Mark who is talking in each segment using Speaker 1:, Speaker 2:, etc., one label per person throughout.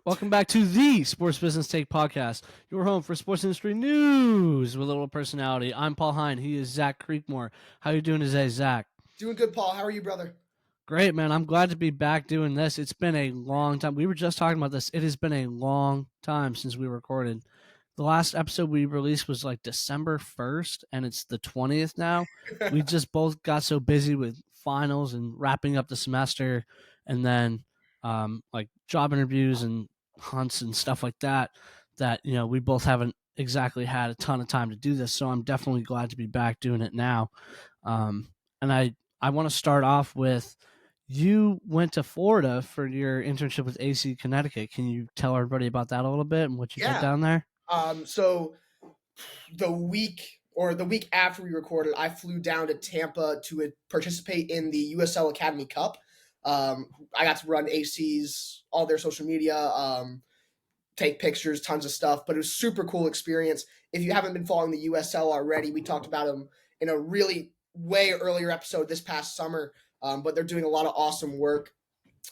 Speaker 1: Welcome back to the Sports Business Take Podcast, your home for sports industry news with a little personality. I'm Paul Hine. He is Zach Creekmore. How you doing today, Zach?
Speaker 2: Doing good, Paul. How are you, brother?
Speaker 1: Great, man. I'm glad to be back doing this. It's been a long time. We were just talking about this. It has been a long time since we recorded. The last episode we released was like December 1st, and it's the 20th now. We just both got so busy with finals and wrapping up the semester, and then like job interviews and hunts and stuff like that, we both haven't exactly had a ton of time to do this. So I'm definitely glad to be back doing it now. And I want to start off with, you went to Florida for your internship with AC Connecticut. Can you tell everybody about that a little bit and what you did
Speaker 2: Yeah.
Speaker 1: down there?
Speaker 2: So the week after we recorded, I flew down to Tampa to participate in the USL Academy Cup. I got to run AC's all their social media, take pictures, tons of stuff, but it was super cool experience. If you haven't been following the USL already, we talked about them in a really way earlier episode this past summer. But they're doing a lot of awesome work.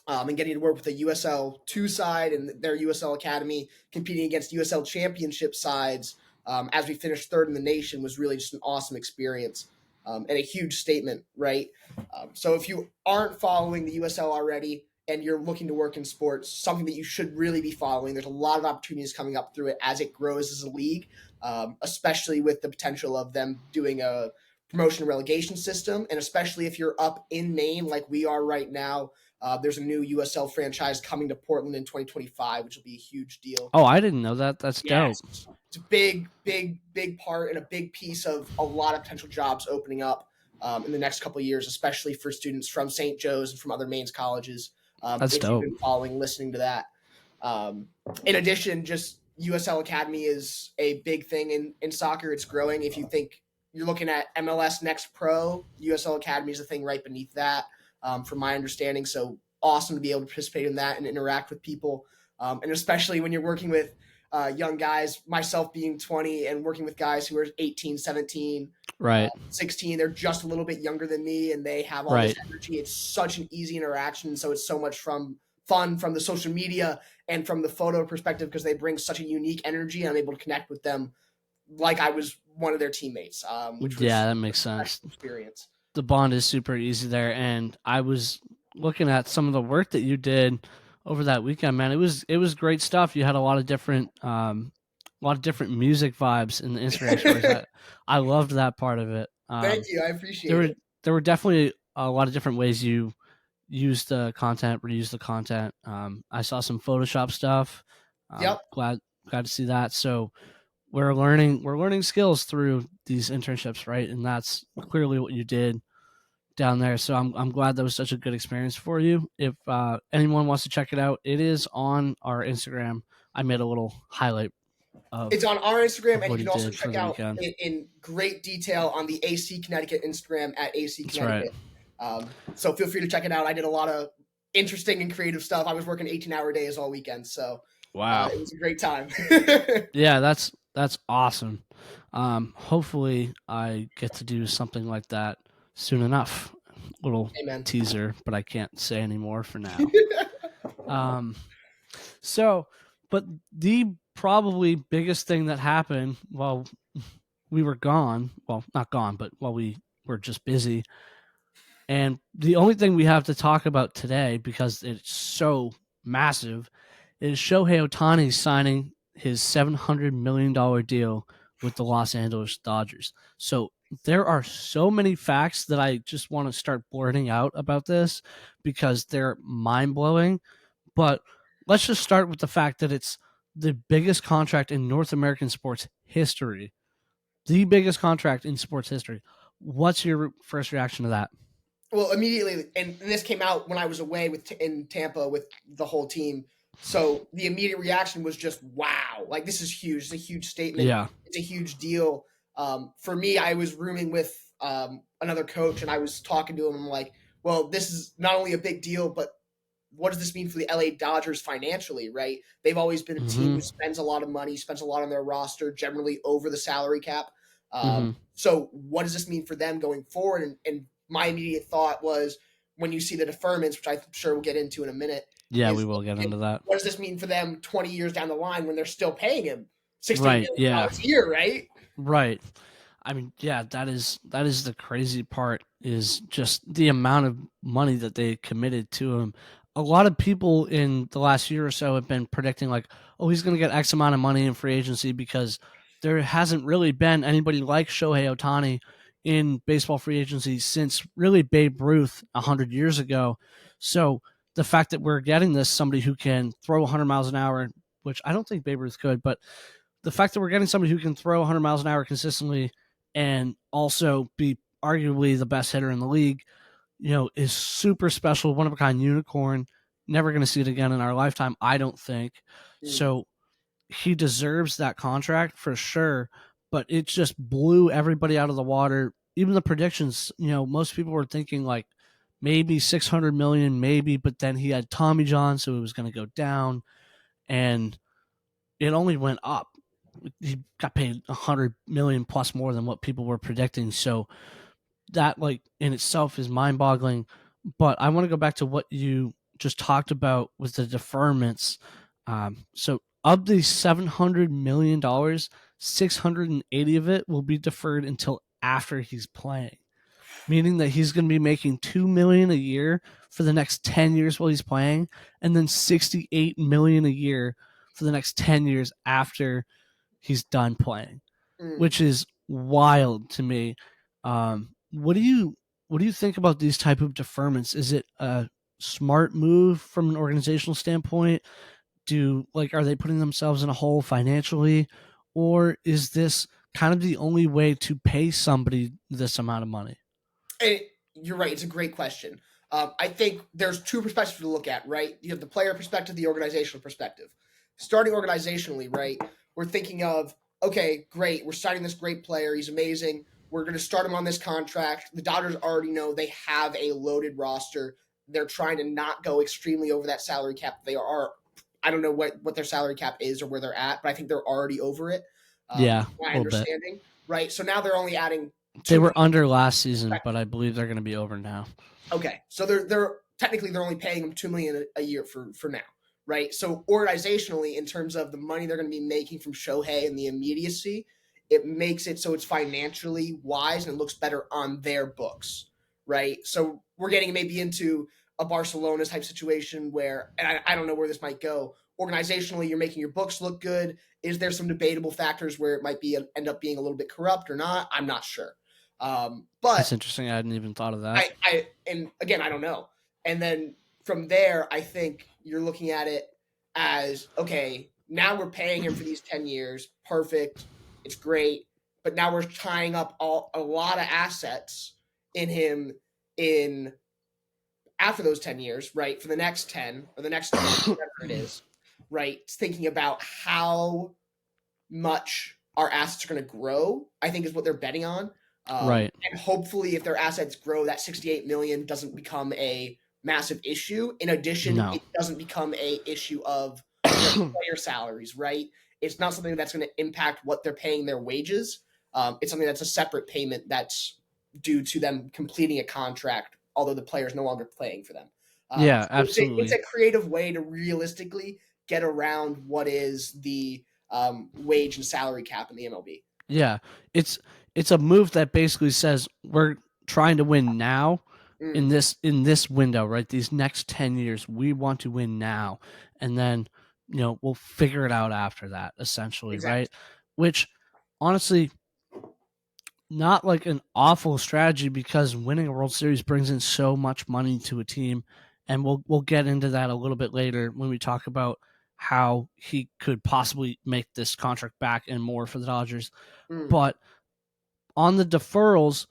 Speaker 2: And getting to work with the USL 2 side and their USL Academy competing against USL Championship sides as we finished third in the nation was really just an awesome experience and a huge statement, right? So if you aren't following the USL already and you're looking to work in sports, something that you should really be following, there's a lot of opportunities coming up through it as it grows as a league, especially with the potential of them doing a promotion and relegation system, and especially if you're up in name like we are right now. There's a new USL franchise coming to Portland in 2025, which will be a huge deal.
Speaker 1: Oh, I didn't know that. That's dope.
Speaker 2: Yes, it's a big part and a big piece of a lot of potential jobs opening up in the next couple of years, especially for students from St. Joe's and from other mains colleges.
Speaker 1: That's
Speaker 2: If
Speaker 1: dope.
Speaker 2: you've been following, listening to that. In addition, just USL Academy is a big thing in soccer. It's growing. If you think you're looking at MLS Next Pro, USL Academy is a thing right beneath that, from my understanding. So awesome to be able to participate in that and interact with people. And especially when you're working with young guys, myself being 20 and working with guys who are 18, 17,
Speaker 1: Right.
Speaker 2: 16, they're just a little bit younger than me and they have all
Speaker 1: Right.
Speaker 2: this energy. It's such an easy interaction. So it's so much fun from the social media and from the photo perspective because they bring such a unique energy and I'm able to connect with them like I was one of their teammates, which was
Speaker 1: Yeah, that makes sense.
Speaker 2: experience.
Speaker 1: The bond is super easy there, and I was looking at some of the work that you did over that weekend, man. It was great stuff. You had a lot of different music vibes in the Instagram stories. I loved that part of it.
Speaker 2: Thank you. I appreciate it.
Speaker 1: There were definitely a lot of different ways you use the content, reuse the content. I saw some Photoshop stuff.
Speaker 2: Yep.
Speaker 1: Glad to see that. So we're learning skills through these internships, right? And that's clearly what you did down there. So I'm glad that was such a good experience for you. If anyone wants to check it out, it is on our Instagram. I made a little highlight.
Speaker 2: It's on our Instagram, and you
Speaker 1: what
Speaker 2: can
Speaker 1: he
Speaker 2: also
Speaker 1: did for
Speaker 2: check
Speaker 1: the
Speaker 2: out
Speaker 1: weekend.
Speaker 2: it in great detail on the AC Connecticut Instagram at AC
Speaker 1: That's
Speaker 2: Connecticut. So feel free to check it out. I did a lot of interesting and creative stuff. I was working 18-hour days all weekend, so
Speaker 1: Wow.
Speaker 2: it was a great time.
Speaker 1: Yeah, that's awesome. Hopefully I get to do something like that soon enough. Little
Speaker 2: Amen.
Speaker 1: teaser, but I can't say any more for now. So, but the probably biggest thing that happened while we were gone, well, not gone, but while we were just busy, and the only thing we have to talk about today, because it's so massive, is Shohei Ohtani signing his $700 million deal with the Los Angeles Dodgers. So there are so many facts that I just want to start blurting out about this because they're mind-blowing. But let's just start with the fact that it's the biggest contract in North American sports history. The biggest contract in sports history. What's your first reaction to that?
Speaker 2: Well, immediately, and this came out when I was away in Tampa with the whole team. So the immediate reaction was just, wow, like this is huge. It's a huge statement.
Speaker 1: Yeah.
Speaker 2: It's a huge deal. For me, I was rooming with another coach and I was talking to him. I'm like, well, this is not only a big deal, but what does this mean for the LA Dodgers financially, right? They've always been a team who spends a lot of money, spends a lot on their roster, generally over the salary cap. So what does this mean for them going forward? And my immediate thought was when you see the deferments, which I'm sure we'll get into in a minute,
Speaker 1: Yeah, we
Speaker 2: Is
Speaker 1: will get
Speaker 2: okay,
Speaker 1: into that.
Speaker 2: what does this mean for them 20 years down the line when they're still paying him $68
Speaker 1: Right.
Speaker 2: million
Speaker 1: Yeah.
Speaker 2: dollars a year, right?
Speaker 1: Right. I mean, yeah, that is the crazy part is just the amount of money that they committed to him. A lot of people in the last year or so have been predicting like, oh, he's going to get X amount of money in free agency because there hasn't really been anybody like Shohei Ohtani in baseball free agency since really Babe Ruth 100 years ago. So the fact that we're getting this somebody who can throw 100 miles an hour, which I don't think Babe Ruth could, but the fact that we're getting somebody who can throw 100 miles an hour consistently and also be arguably the best hitter in the league, is super special, one of a kind unicorn. Never going to see it again in our lifetime, I don't think.
Speaker 2: Mm.
Speaker 1: So he deserves that contract for sure, but it just blew everybody out of the water. Even the predictions, most people were thinking like maybe 600 million, maybe, but then he had Tommy John, so it was going to go down, and it only went up. He got paid 100 million plus more than what people were predicting. So that like in itself is mind boggling. But I want to go back to what you just talked about with the deferments. So of the $700 million, 680 of it will be deferred until after he's playing, meaning that he's going to be making $2 million a year for the next 10 years while he's playing, and then $68 million a year for the next 10 years after he's done playing,
Speaker 2: Mm.
Speaker 1: which is wild to me. What do you think about these type of deferments? Is it a smart move from an organizational standpoint? Are they putting themselves in a hole financially, or is this kind of the only way to pay somebody this amount of money?
Speaker 2: And you're right. It's a great question. I think there's two perspectives to look at, right? You have the player perspective, the organizational perspective. Starting organizationally, right? We're thinking of, okay, great. We're signing this great player. He's amazing. We're going to start him on this contract. The Dodgers already know they have a loaded roster. They're trying to not go extremely over that salary cap. They are, I don't know what their salary cap is or where they're at, but I think they're already over it.
Speaker 1: Yeah, a
Speaker 2: My
Speaker 1: little bit.
Speaker 2: understanding, right? So now they're only adding
Speaker 1: They
Speaker 2: two
Speaker 1: were
Speaker 2: million.
Speaker 1: under last season, but I believe they're going to be over now.
Speaker 2: Okay, so they're technically they're only paying them $2 million a year for now, right? So organizationally, in terms of the money they're going to be making from Shohei and the immediacy, it makes it so it's financially wise and it looks better on their books, right? So we're getting maybe into a Barcelona type situation where, and I don't know where this might go. Organizationally, you're making your books look good. Is there some debatable factors where it might be end up being a little bit corrupt or not? I'm not sure. But
Speaker 1: That's interesting. I hadn't even thought of that.
Speaker 2: and again, I don't know. And then from there, I think you're looking at it as okay, now we're paying him for these 10 years. Perfect. It's great. But now we're tying up a lot of assets in him in after those 10 years, right? For the next 10 or the next 20, whatever it is, right? Thinking about how much our assets are going to grow, I think is what they're betting on.
Speaker 1: Right.
Speaker 2: And hopefully, if their assets grow, that 68 million doesn't become a massive issue. In addition,
Speaker 1: No.
Speaker 2: it doesn't become a issue of their player salaries, right? It's not something that's going to impact what they're paying their wages. It's something that's a separate payment that's due to them completing a contract, although the player is no longer playing for them.
Speaker 1: Yeah,
Speaker 2: So it's
Speaker 1: absolutely.
Speaker 2: a creative way to realistically get around what is the wage and salary cap in the MLB.
Speaker 1: Yeah. It's a move that basically says we're trying to win now in
Speaker 2: Mm,
Speaker 1: this window, right? These next 10 years, we want to win now. And then, we'll figure it out after that, essentially, right?
Speaker 2: exactly.
Speaker 1: Which honestly, not like an awful strategy because winning a World Series brings in so much money to a team, and we'll get into that a little bit later when we talk about how he could possibly make this contract back and more for the Dodgers.
Speaker 2: Mm,
Speaker 1: But on the deferrals,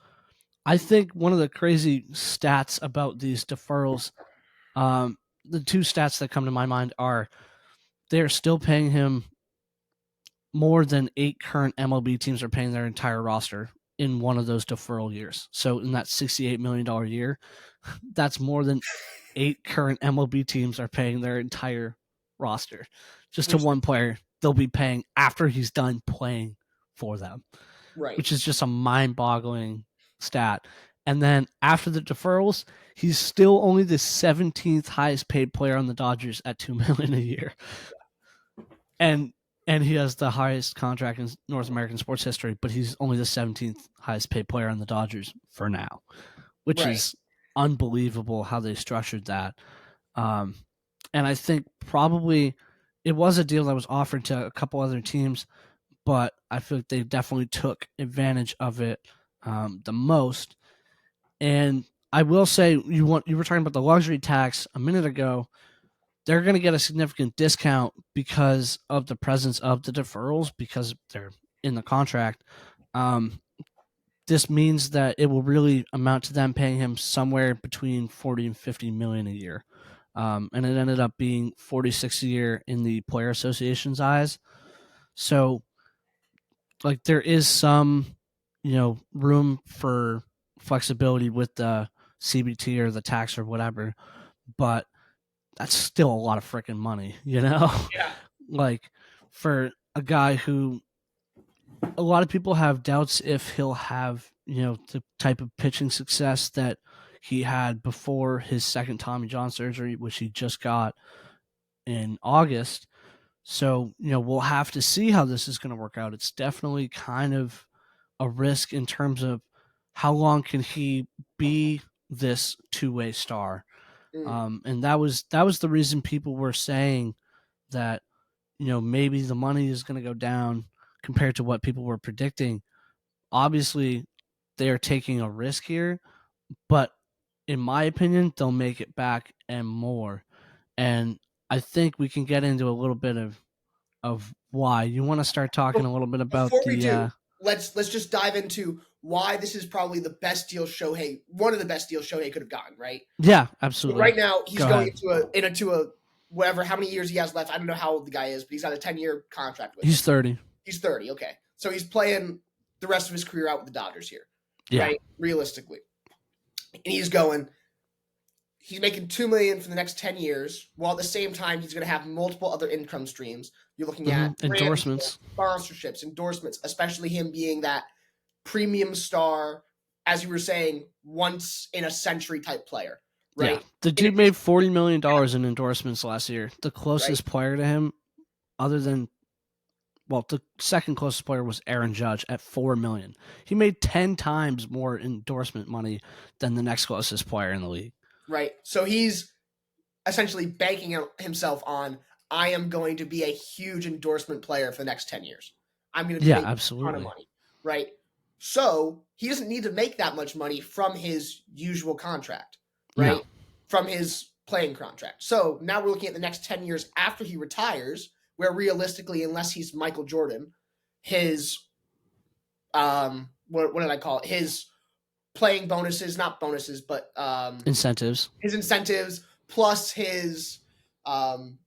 Speaker 1: I think one of the crazy stats about these deferrals, the two stats that come to my mind are they're still paying him more than 8 current MLB teams are paying their entire roster in one of those deferral years. So in that $68 million year, that's more than 8 current MLB teams are paying their entire roster just to
Speaker 2: which
Speaker 1: one player they'll be paying after he's done playing for them,
Speaker 2: right.
Speaker 1: which is just a mind-boggling stat. And then after the deferrals, he's still only the 17th highest paid player on the Dodgers at $2 million a year. And he has the highest contract in North American sports history, but he's only the 17th highest paid player on the Dodgers for now, which
Speaker 2: Right.
Speaker 1: is unbelievable how they structured that. Um, and I think probably it was a deal that was offered to a couple other teams, but I feel like they definitely took advantage of it the most. And I will say, you were talking about the luxury tax a minute ago. They're going to get a significant discount because of the presence of the deferrals because they're in the contract. Um, this means that it will really amount to them paying him somewhere between 40 and 50 million a year. And it ended up being 46 a year in the player association's eyes. So like there is some, room for flexibility with the CBT or the tax or whatever, but that's still a lot of freaking money,
Speaker 2: Yeah.
Speaker 1: like for a guy who a lot of people have doubts if he'll have, the type of pitching success that he had before his second Tommy John surgery, which he just got in August. So, we'll have to see how this is going to work out. It's definitely kind of a risk in terms of how long can he be this two-way star.
Speaker 2: Mm.
Speaker 1: And that was the reason people were saying that, maybe the money is going to go down compared to what people were predicting. Obviously, they are taking a risk here, but in my opinion, they'll make it back and more. And I think we can get into a little bit of why. You want to start talking a little bit about
Speaker 2: Before we
Speaker 1: the
Speaker 2: do, let's just dive into why this is probably the best deal Shohei, one of the best deals Shohei could have gotten, right?
Speaker 1: yeah,
Speaker 2: So
Speaker 1: absolutely.
Speaker 2: right now he's
Speaker 1: Go
Speaker 2: going
Speaker 1: ahead.
Speaker 2: into a whatever how many years he has left. I don't know how old the guy is, but he's got a 10-year contract with him.
Speaker 1: He's 30.
Speaker 2: He's 30, okay. So he's playing the rest of his career out with the Dodgers here,
Speaker 1: Yeah.
Speaker 2: right? Realistically. And he's making 2 million for the next 10 years, while at the same time he's going to have multiple other income streams. You're looking at brand deals,
Speaker 1: Endorsements.
Speaker 2: sponsorships, endorsements, especially him being that premium star, as you were saying, once in a century type player,
Speaker 1: Yeah.
Speaker 2: right?
Speaker 1: The
Speaker 2: In
Speaker 1: dude
Speaker 2: addition,
Speaker 1: made $40 million in endorsements last year. The
Speaker 2: right?
Speaker 1: closest player to him, other than, well, the second closest player was Aaron Judge at $4 million. He made 10 times more endorsement money than the next closest player in the league.
Speaker 2: Right. So he's essentially banking himself on I am going to be a huge endorsement player for the next 10 years. I'm going to be
Speaker 1: Yeah,
Speaker 2: making a ton of
Speaker 1: absolutely.
Speaker 2: money, right? So he doesn't need to make that much money from his usual contract,
Speaker 1: No.
Speaker 2: right? From his playing contract. So now we're looking at the next 10 years after he retires, where realistically, unless he's Michael Jordan, his what did I call it? His playing bonuses, not bonuses, but
Speaker 1: Incentives.
Speaker 2: his incentives plus his um,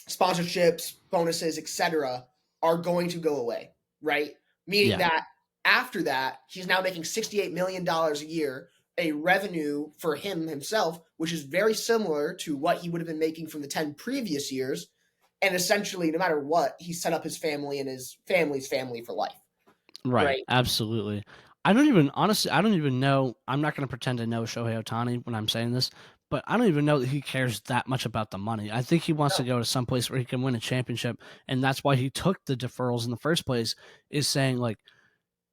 Speaker 2: sponsorships, bonuses, etc., are going to go away, right? Meaning
Speaker 1: Yeah.
Speaker 2: that after that, he's now making $68 million a year, a revenue for him himself, which is very similar to what he would have been making from the 10 previous years. And essentially, no matter what, he set up his family and his family's family for life,
Speaker 1: Right.
Speaker 2: right?
Speaker 1: Absolutely. I don't even know. I'm not going to pretend to know Shohei Ohtani when I'm saying this, but I don't even know that he cares that much about the money. I think he wants to
Speaker 2: No.
Speaker 1: go to some place where he can win a championship, and that's why he took the deferrals in the first place, is saying, like,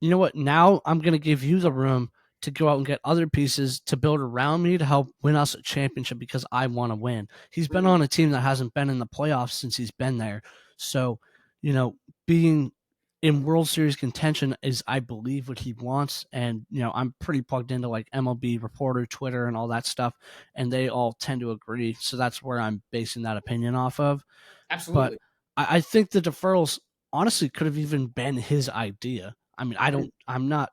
Speaker 1: you know what? Now I'm going to give you the room to go out and get other pieces to build around me to help win us a championship because I want to win. He's been
Speaker 2: Mhm.
Speaker 1: on a team that hasn't been in the playoffs since he's been there. So, being in World Series contention is, I believe, what he wants. And, I'm pretty plugged into like MLB Reporter, Twitter, and all that stuff. And they all tend to agree. So that's where I'm basing that opinion off of. But
Speaker 2: Absolutely.
Speaker 1: I think the deferrals honestly could have even been his idea. I mean,
Speaker 2: Mhm.
Speaker 1: I'm not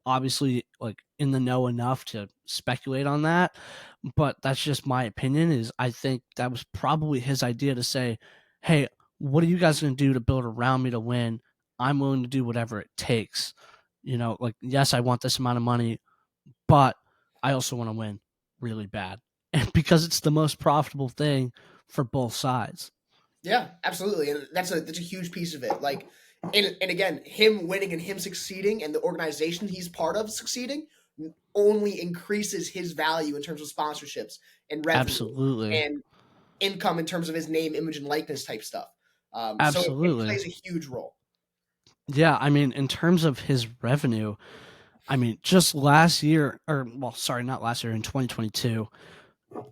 Speaker 1: obviously like in the know enough to speculate on that, but that's just my opinion. Is I think that was probably his idea to say, "Hey, what are you guys going to do to build around me to win? I'm willing to do whatever it takes." Like, yes, I want this amount of money, but I also want to win really bad, and because it's the most profitable thing for both sides.
Speaker 2: Yeah, absolutely, and that's a huge piece of it. Like, and again, him winning and him succeeding, and the organization he's part of succeeding only increases his value in terms of sponsorships and revenue
Speaker 1: Absolutely.
Speaker 2: and income in terms of his name, image, and likeness type stuff. So it
Speaker 1: Absolutely.
Speaker 2: plays a huge role.
Speaker 1: Yeah, I mean, in terms of his revenue, I mean, just last year, or well, sorry, not last year, in 2022,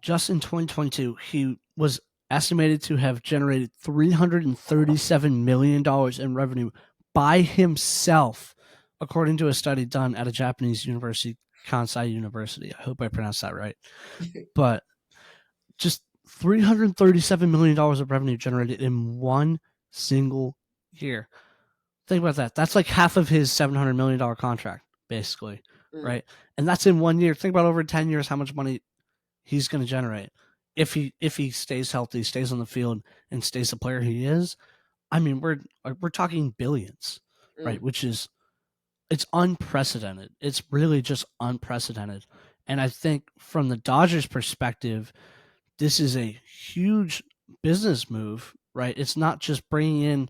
Speaker 1: just in 2022, he was estimated to have generated $337 million in revenue by himself, according to a study done at a Japanese university, Kansai University. I hope I pronounced that right. But just $337 million of revenue generated in one single year. Think about that. That's like half of his $700 million contract, basically,
Speaker 2: Mm,
Speaker 1: right? And that's in 1 year. Think about over 10 years how much money he's going to generate if he stays healthy, stays on the field, and stays the player he is. I mean, we're talking billions, right?
Speaker 2: mm.
Speaker 1: Which is it's unprecedented. It's really just unprecedented. And I think from the Dodgers' perspective, this is a huge business move, right? It's not just bringing in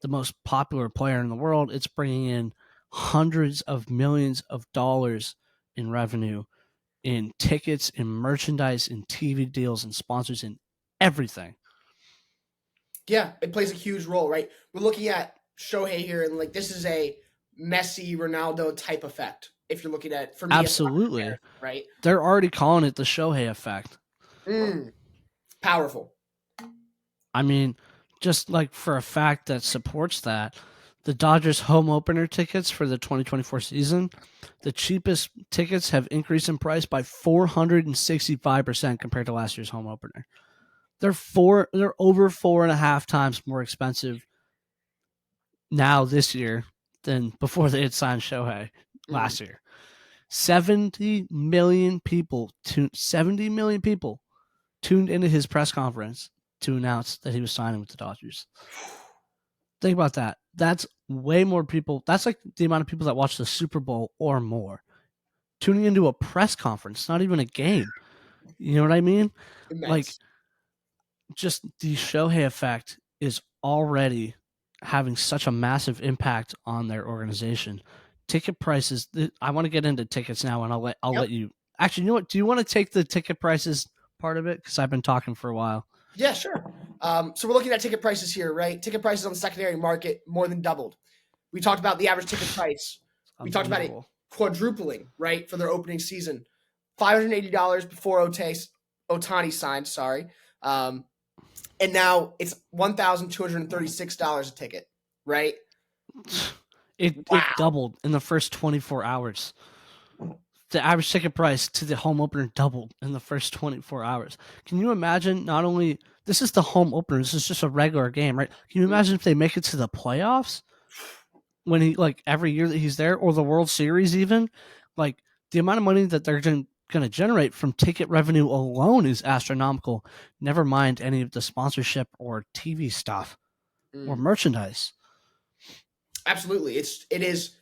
Speaker 1: the most popular player in the world, it's bringing in hundreds of millions of dollars in revenue in tickets, in merchandise, in TV deals, and sponsors, in everything.
Speaker 2: Yeah, it plays a huge role, right? We're looking at Shohei here, and like this is a Messi, Ronaldo type effect. If you're looking at, for me, as a
Speaker 1: Absolutely.
Speaker 2: comparison, right?
Speaker 1: They're already calling it the Shohei effect.
Speaker 2: Mm, powerful.
Speaker 1: I mean, just like for a fact that supports that, the Dodgers home opener tickets for the 2024 season, the cheapest tickets have increased in price by 465% compared to last year's home opener. They're over 4.5 times more expensive now this year than before they had signed Shohei
Speaker 2: Mm.
Speaker 1: last year. 70 million people tuned into his press conference to announce that he was signing with the Dodgers. Think about that. That's way more people. That's like the amount of people that watch the Super Bowl or more tuning into a press conference, not even a game. You know what I mean? Like,
Speaker 2: Immense.
Speaker 1: just the Shohei effect is already having such a massive impact on their organization. Ticket prices. I want to get into tickets now, and I'll
Speaker 2: Yep.
Speaker 1: let you. Actually, you know what? Do you want to take the ticket prices part of it? Because I've been talking for a while.
Speaker 2: Yeah, sure. So we're looking at ticket prices here, right? Ticket prices on the secondary market more than doubled. We talked about the average ticket price. We talked about it
Speaker 1: Unbelievable.
Speaker 2: quadrupling, right, for their opening season. $580 before Ohtani signed, sorry. And now it's $1,236 a ticket, right?
Speaker 1: It
Speaker 2: Wow.
Speaker 1: doubled in the first 24 hours. The average ticket price to the home opener doubled in the first 24 hours. Can you imagine? Not only this is the home opener, this is just a regular game, right? Can you imagine if they make it to the playoffs when he like every year that he's there, or the World Series even? Like the amount of money that they're going to generate from ticket revenue alone is astronomical. Never mind any of the sponsorship or TV stuff or
Speaker 2: Mm,
Speaker 1: merchandise.
Speaker 2: absolutely. It is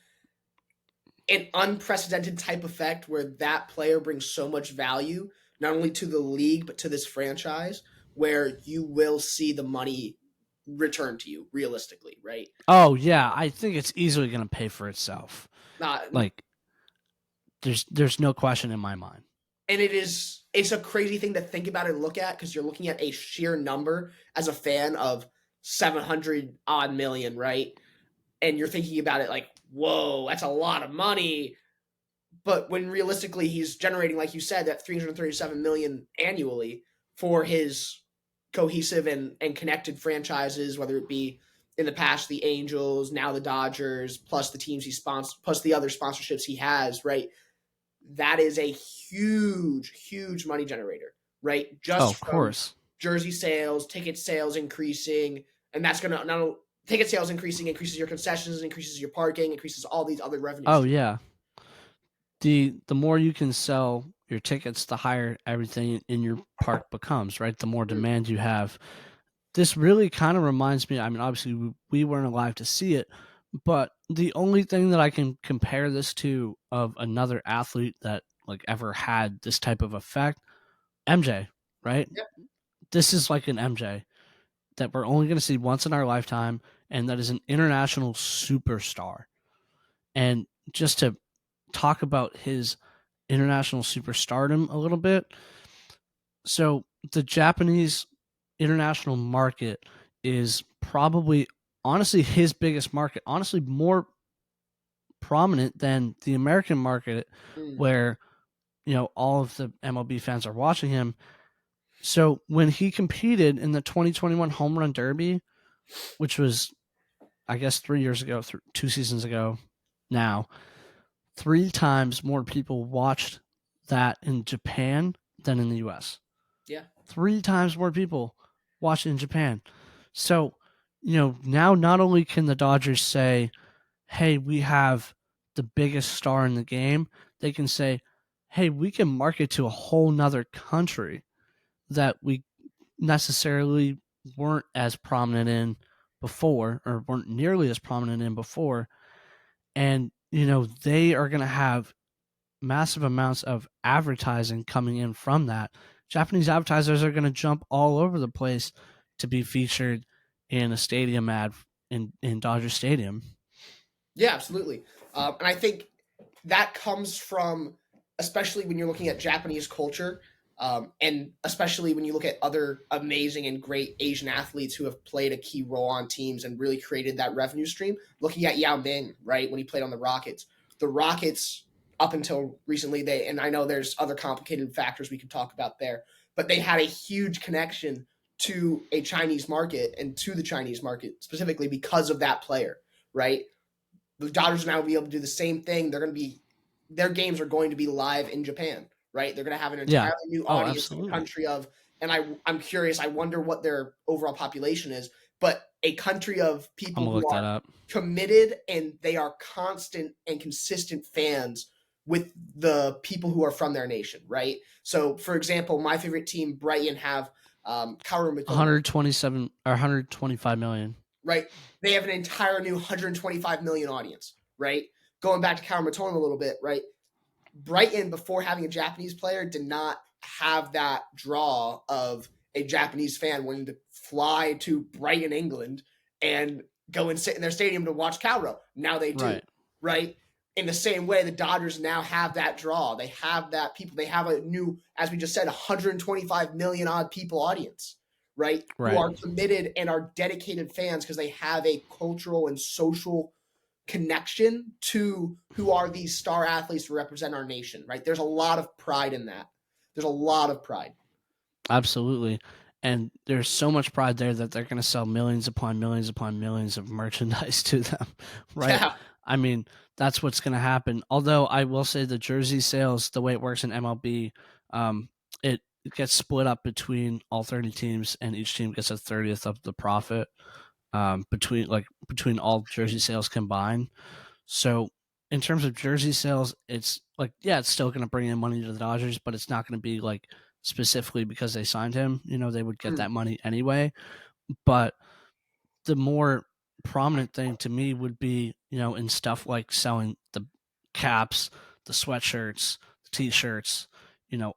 Speaker 2: an unprecedented type effect where that player brings so much value not only to the league but to this franchise where you will see the money return to you realistically, right?
Speaker 1: Oh yeah, I think it's easily going to pay for itself.
Speaker 2: Not
Speaker 1: Like there's no question in my mind.
Speaker 2: and it's a crazy thing to think about and look at because you're looking at a sheer number as a fan of 700 odd million, right? And you're thinking about it like, whoa, that's a lot of money. But when realistically he's generating, like you said, that 337 million annually for his cohesive and connected franchises, whether it be in the past the Angels, now the Dodgers, plus the teams he sponsors, plus the other sponsorships he has, right? That is a huge, huge money generator, right?
Speaker 1: Oh,
Speaker 2: Just
Speaker 1: of
Speaker 2: from
Speaker 1: course.
Speaker 2: jersey sales, ticket sales increasing, and that's going to not only ticket sales increasing increases your concessions, increases your parking, increases all these other revenue
Speaker 1: Oh
Speaker 2: streams.
Speaker 1: yeah. The more you can sell your tickets, the higher everything in your park becomes, right? The more
Speaker 2: Mm,
Speaker 1: demand you have. This really kind of reminds me, I mean, obviously we weren't alive to see it, but the only thing that I can compare this to of another athlete that like ever had this type of effect, MJ, right?
Speaker 2: yeah,
Speaker 1: This is like an MJ that we're only going to see once in our lifetime, and that is an international superstar. And just to talk about his international superstardom a little bit. So the Japanese international market is probably honestly his biggest market, honestly more prominent than the American market
Speaker 2: Mm,
Speaker 1: where all of the MLB fans are watching him. So when he competed in the 2021 Home Run Derby, which was I guess 3 years ago, 2 seasons ago now, 3 times more people watched that in Japan than in the US.
Speaker 2: yeah.
Speaker 1: 3 times more people watched it in Japan. So, now not only can the Dodgers say, "Hey, we have the biggest star in the game," they can say, "Hey, we can market to a whole nother country that we necessarily weren't as prominent in before or weren't nearly as prominent in before." And, they are going to have massive amounts of advertising coming in from that. Japanese advertisers are going to jump all over the place to be featured in a stadium ad in Dodger Stadium.
Speaker 2: Yeah, absolutely. And I think that comes from, especially when you're looking at Japanese culture, and especially when you look at other amazing and great Asian athletes who have played a key role on teams and really created that revenue stream. Looking at Yao Ming, right, when he played on the Rockets up until recently, and I know there's other complicated factors we could talk about there, but they had a huge connection to a Chinese market and to the Chinese market specifically because of that player, right? The Dodgers now will be able to do the same thing. Their games are going to be live in Japan, right? They're going to have an
Speaker 1: Yeah.
Speaker 2: entirely new
Speaker 1: Oh,
Speaker 2: audience in a
Speaker 1: absolutely.
Speaker 2: country of, and I'm curious. I wonder what their overall population is, but a country of
Speaker 1: I'm
Speaker 2: people
Speaker 1: gonna
Speaker 2: who
Speaker 1: look that
Speaker 2: are
Speaker 1: up.
Speaker 2: committed and they are constant and consistent fans with the people who are from their nation, right? So, for example, my favorite team, Brighton, have Kaoru Mitoma,
Speaker 1: 127 or 125 million.
Speaker 2: right? They have an entire new 125 million audience, right? Going back to Kawamatone a little bit, right? Brighton, before having a Japanese player, did not have that draw of a Japanese fan wanting to fly to Brighton, England, and go and sit in their stadium to watch Cowrow. Now they do,
Speaker 1: Right.
Speaker 2: right? In the same way, the Dodgers now have that draw. They have that people. They have a new, as we just said, 125 million odd people audience, right? Who
Speaker 1: Right.
Speaker 2: are committed and are dedicated fans because they have a cultural and social connection to who are these star athletes to represent our nation, right? There's a lot of pride in that. There's a lot of pride.
Speaker 1: Absolutely. And there's so much pride there that they're going to sell millions upon millions of merchandise to them, right?
Speaker 2: Yeah.
Speaker 1: I mean, that's what's going to happen. Although I will say the jersey sales, the way it works in MLB, it gets split up between all 30 teams, and each team gets a 30th of the profit between all jersey sales combined. So in terms of jersey sales, it's like it's still going to bring in money to the Dodgers, but it's not going to be like specifically because they signed him. They would get
Speaker 2: Mm,
Speaker 1: that money anyway. But the more prominent thing to me would be in stuff like selling the caps, the sweatshirts, the t-shirts,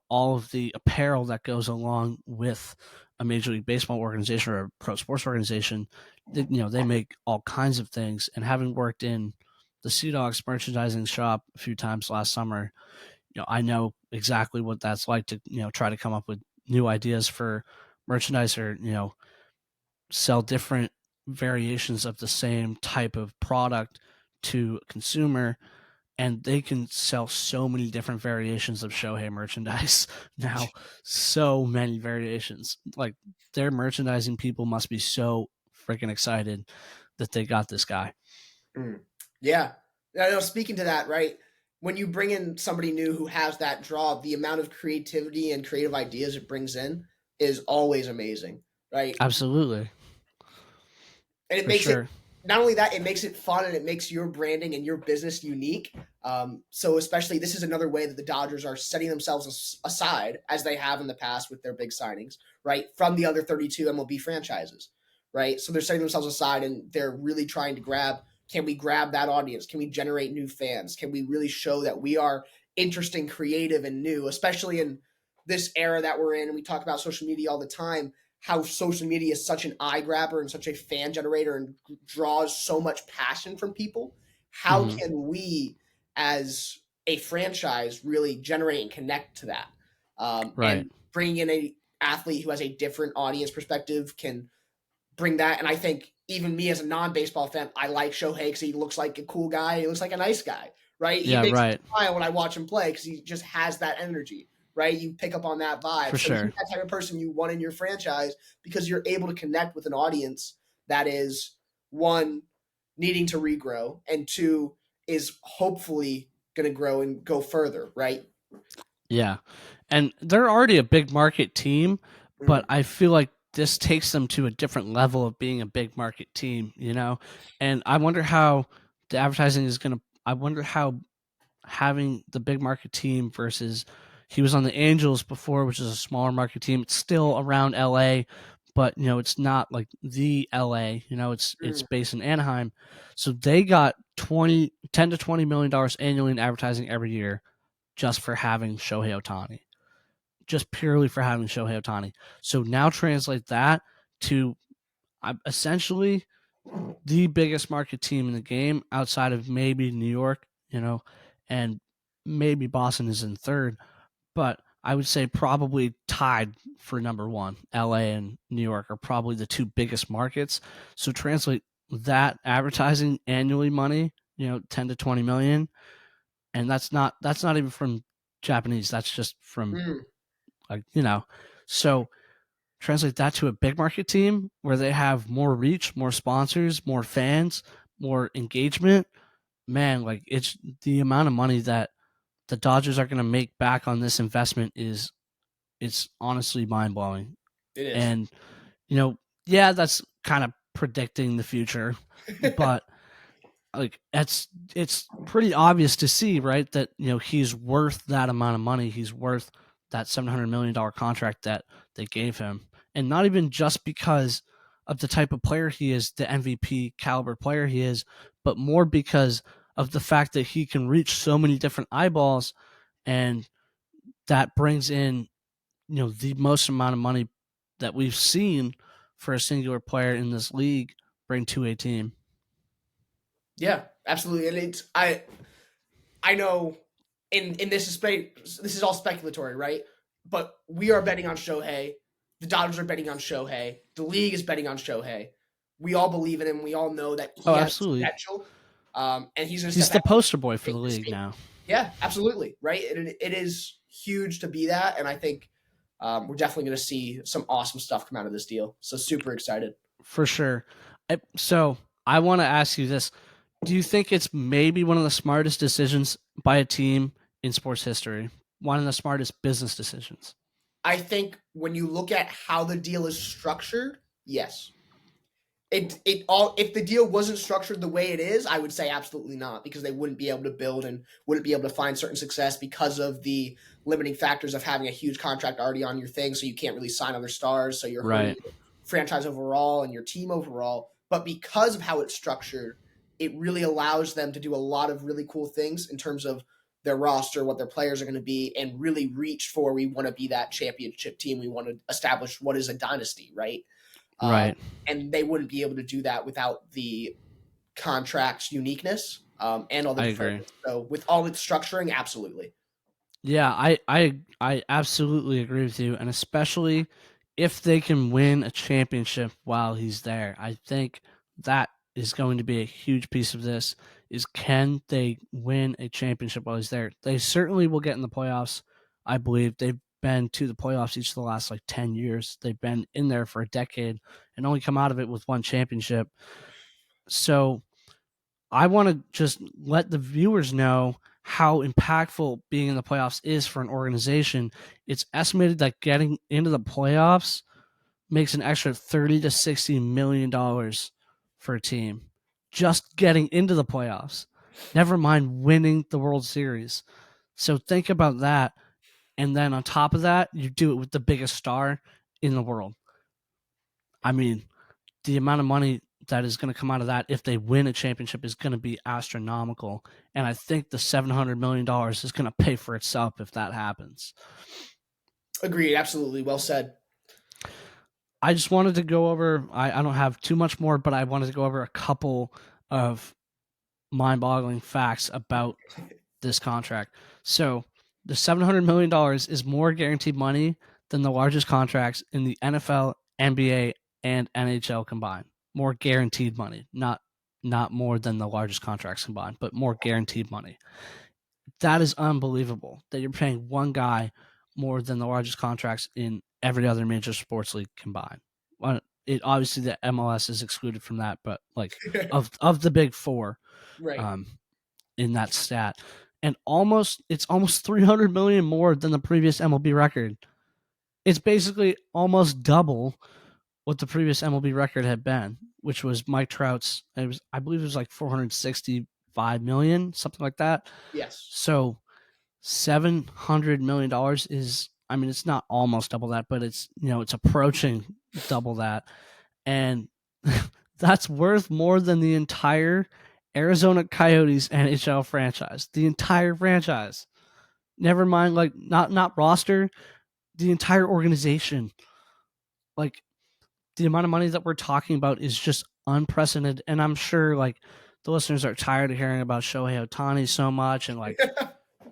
Speaker 1: all of the apparel that goes along with a Major League Baseball organization or a pro sports organization. They make all kinds of things. And having worked in the Sea Dogs merchandising shop a few times last summer, I know exactly what that's like to try to come up with new ideas for merchandise or sell different variations of the same type of product to a consumer, and they can sell so many different variations of Shohei merchandise now. So many variations. Like their merchandising people must be so freaking excited that they got this guy.
Speaker 2: mm. Yeah. I know, speaking to that, right? When you bring in somebody new who has that draw, the amount of creativity and creative ideas it brings in is always amazing, right?
Speaker 1: Absolutely,
Speaker 2: And it
Speaker 1: for
Speaker 2: makes it,
Speaker 1: sure.
Speaker 2: not only that, it makes it fun and it makes your branding and your business unique. So especially, this is another way that the Dodgers are setting themselves aside, as they have in the past with their big signings, right, from the other 32 MLB franchises, right? So they're setting themselves aside and they're really trying to grab. Can we grab that audience? Can we generate new fans? Can we really show that we are interesting, creative, and new, especially in this era that we're in? And we talk about social media all the time, how social media is such an eye grabber and such a fan generator and draws so much passion from people. How
Speaker 1: Hmm.
Speaker 2: can we, as a franchise really generate and connect to that.
Speaker 1: Right.
Speaker 2: And bringing in a athlete who has a different audience perspective can bring that. And I think even me as a non-baseball fan, I like Shohei because he looks like a cool guy. He looks like a nice guy, right? He
Speaker 1: Yeah,
Speaker 2: makes me
Speaker 1: right.
Speaker 2: smile when I watch him play because he just has that energy, right? You pick up on that vibe.
Speaker 1: For
Speaker 2: So he's
Speaker 1: sure.
Speaker 2: that type of person you want in your franchise because you're able to connect with an audience that is, one, needing to regrow, and two, is hopefully going to grow and go further, right?
Speaker 1: Yeah. And they're already a big market team, but
Speaker 2: Mm,
Speaker 1: I feel like this takes them to a different level of being a big market team, you know? And I wonder how the advertising is going to, I wonder how having the big market team versus he was on the Angels before, which is a smaller market team. It's still around LA, but you know, it's not like the LA, you know, it's
Speaker 2: mm.
Speaker 1: based in Anaheim. So they got 10 to 20 million dollars annually in advertising every year just for having Shohei Ohtani. Just purely for having Shohei Ohtani. So now translate that to essentially the biggest market team in the game outside of maybe New York, you know, and maybe Boston is in third, but I would say probably tied for number one. LA and New York are probably the two biggest markets. So translate that advertising annually money, you know, 10 to 20 million, and that's not even from Japanese. That's just from
Speaker 2: Mm.
Speaker 1: like, you know. So translate that to a big market team where they have more reach, more sponsors, more fans, more engagement. Man, like it's the amount of money that the Dodgers are going to make back on this investment is it's honestly mind blowing.
Speaker 2: It is.
Speaker 1: And you know, yeah, that's kind of predicting the future, but like it's pretty obvious to see, right, that you know he's worth that amount of money. He's worth that $700 million contract that they gave him, and not even just because of the type of player he is, the MVP caliber player he is, but more because of the fact that he can reach so many different eyeballs, and that brings in you know the most amount of money that we've seen for a singular player in this league bring to a team.
Speaker 2: Yeah, absolutely. And I know in this is this is all speculatory, right? But we are betting on Shohei. The Dodgers are betting on Shohei. The league is betting on Shohei. We all believe in him. We all know that he
Speaker 1: Oh,
Speaker 2: has
Speaker 1: absolutely.
Speaker 2: potential, and he's going to
Speaker 1: He's
Speaker 2: step
Speaker 1: the
Speaker 2: out and
Speaker 1: poster boy for the
Speaker 2: make this
Speaker 1: league
Speaker 2: team.
Speaker 1: now.
Speaker 2: Yeah, absolutely, right. It is huge to be that, and I think we're definitely going to see some awesome stuff come out of this deal. So super excited.
Speaker 1: For sure. So I want to ask you this. Do you think it's maybe one of the smartest decisions by a team in sports history? One of the smartest business decisions?
Speaker 2: I think when you look at how the deal is structured, yes. It all if the deal wasn't structured the way it is, I would say absolutely not because they wouldn't be able to build and wouldn't be able to find certain success because of the limiting factors of having a huge contract already on your thing, so you can't really sign other stars, so you're hurting
Speaker 1: Right.
Speaker 2: your franchise overall and your team overall. But because of how it's structured, it really allows them to do a lot of really cool things in terms of their roster, what their players are going to be, and really reach for we want to be that championship team. We want to establish what is a dynasty, right? Um,
Speaker 1: Right.
Speaker 2: and they wouldn't be able to do that without the contract's uniqueness and all the
Speaker 1: I
Speaker 2: different.
Speaker 1: agree.
Speaker 2: So with all its structuring, absolutely.
Speaker 1: Yeah, I absolutely agree with you, and especially if they can win a championship while he's there. I think that is going to be a huge piece of this is can they win a championship while he's there? They certainly will get in the playoffs. I believe they've been to the playoffs each of the last like 10 years. They've been in there for a decade and only come out of it with one championship. So I want to just let the viewers know how impactful being in the playoffs is for an organization. It's estimated that getting into the playoffs makes an extra 30 to 60 million dollars for a team. Just getting into the playoffs. Never mind winning the World Series. So think about that, and then on top of that, you do it with the biggest star in the world. I mean, the amount of money that is going to come out of that if they win a championship is going to be astronomical. And I think the $700 million is going to pay for itself if that happens.
Speaker 2: Agreed. Absolutely. Well said.
Speaker 1: I just wanted to go over, I don't have too much more, but I wanted to go over a couple of mind boggling facts about this contract. So the $700 million is more guaranteed money than the largest contracts in the NFL, NBA, and NHL combined. More guaranteed money, not more than the largest contracts combined, but more guaranteed money. That is unbelievable that you're paying one guy more than the largest contracts in every other major sports league combined. Well, it obviously the MLS is excluded from that, but like of the big four,
Speaker 2: Right.
Speaker 1: um, in that stat, and it's almost 300 million more than the previous MLB record. It's basically almost double what the previous MLB record had been, which was Mike Trout's. I believe it was like 465 million, something like that.
Speaker 2: Yes.
Speaker 1: So $700 million is, I mean, it's not almost double that, but it's, it's approaching double that. And that's worth more than the entire Arizona Coyotes NHL franchise. The entire franchise. Never mind, like, not roster, the entire organization. Like, the amount of money that we're talking about is just unprecedented. And I'm sure, like, the listeners are tired of hearing about Shohei Ohtani so much, and like